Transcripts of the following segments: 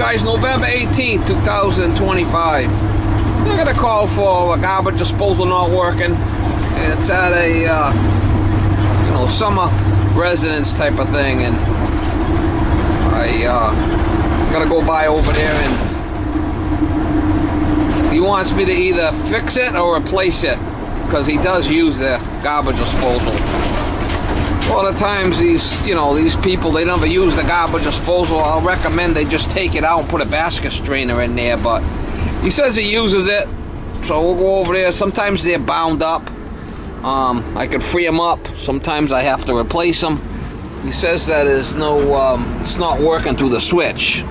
guys, November 18th, 2025. I got a call for a garbage disposal not working. It's at a summer residence type of thing, and I gotta go by over there, and he wants me to either fix it or replace it, because he does use the garbage disposal. A lot of times these people, they never use the garbage disposal. I'll recommend they just take it out and put a basket strainer in there, but he says he uses it, so we'll go over there. Sometimes they're bound up. I can free them up. Sometimes I have to replace them. He says that it's not working through the switch.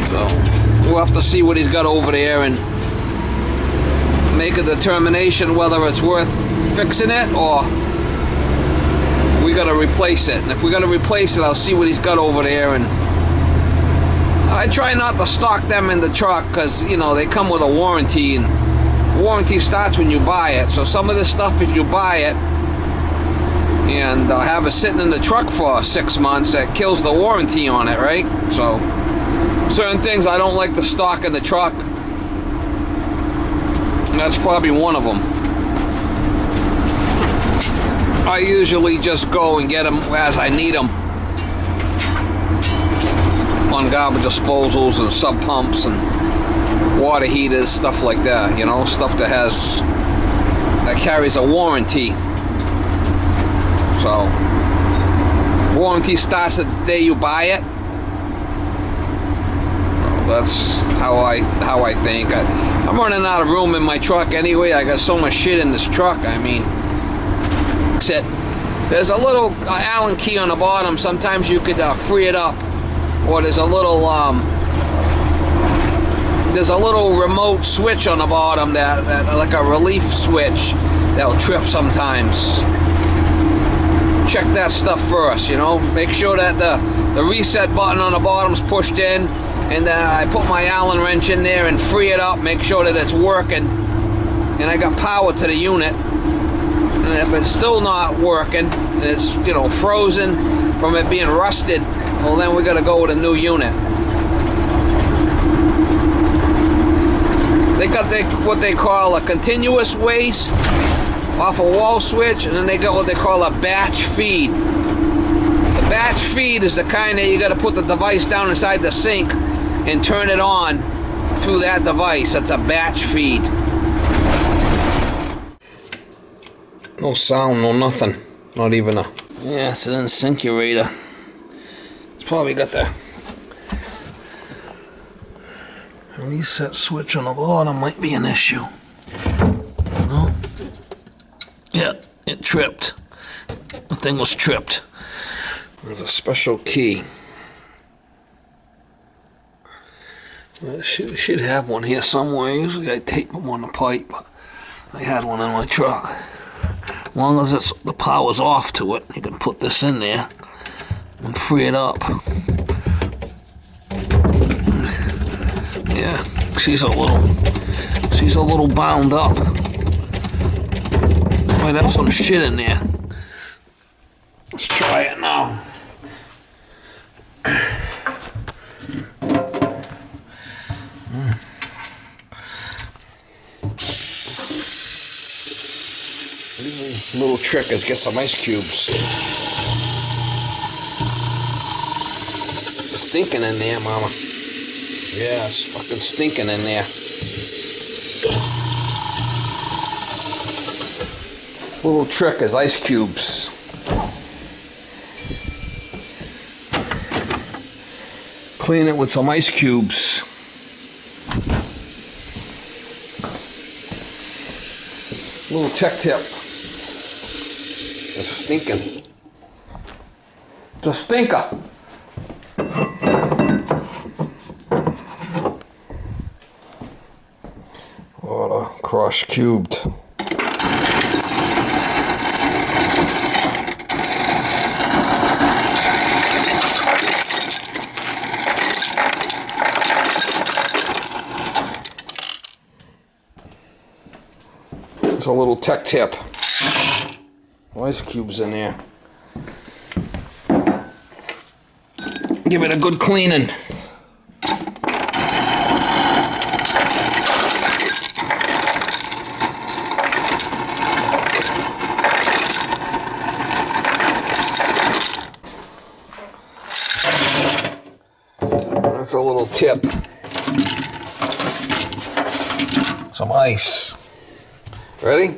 So we'll have to see what he's got over there and make a determination whether it's worth fixing it or we gotta replace it. And if we gotta replace it, I'll see what he's got over there. And I try not to stock them in the truck because they come with a warranty, and warranty starts when you buy it. So some of this stuff, if you buy it and have it sitting in the truck for 6 months, that kills the warranty on it, right? So certain things I don't like to stock in the truck, and that's probably one of them. I usually just go and get them as I need them on garbage disposals and sub pumps and water heaters, stuff like that, stuff that carries a warranty. So warranty starts the day you buy it. Well, that's how I think. I'm running out of room in my truck anyway. I got so much shit in this truck. I mean, there's a little Allen key on the bottom. Sometimes you could free it up, or there's a little remote switch on the bottom that like a relief switch that'll trip sometimes. Check that stuff first, make sure that the reset button on the bottom is pushed in, and then I put my Allen wrench in there and free it up, make sure that it's working, and I got power to the unit. And if it's still not working, and it's frozen from it being rusted, well, then we got to go with a new unit. They got what they call a continuous waste off a wall switch, and then they got what they call a batch feed. The batch feed is the kind that you got to put the device down inside the sink and turn it on through that device. That's a batch feed. No sound, no nothing. Not even a... Yeah, it's an incinerator. It's probably got the reset switch on the bottom. Might be an issue. No? Yeah, it tripped. The thing was tripped. There's a special key. I should have one here somewhere. Usually I tape them on the pipe, but I had one in my truck. As long as the power's off to it, you can put this in there and free it up. Yeah, she's a little bound up. Might have some shit in there. Let's try it now. Little trick is get some ice cubes. Stinking in there, mama. Yeah, it's fucking stinking in there. Little trick is ice cubes. Clean it with some ice cubes. Little tech tip. It's stinking. It's a stinker. What a crushed cubed. It's a little tech tip. Ice cubes in there. Give it a good cleaning. tip. Some ice. Ready?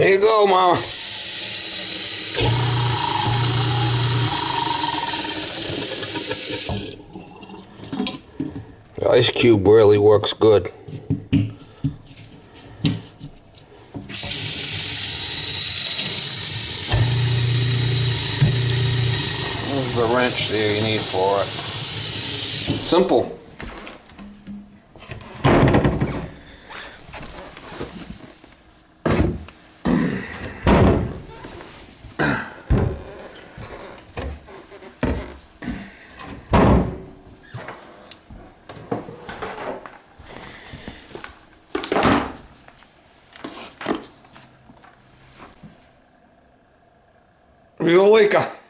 There you go, Mama. The ice cube really works good. There's the wrench there you need for it. Simple. Viu, Leica?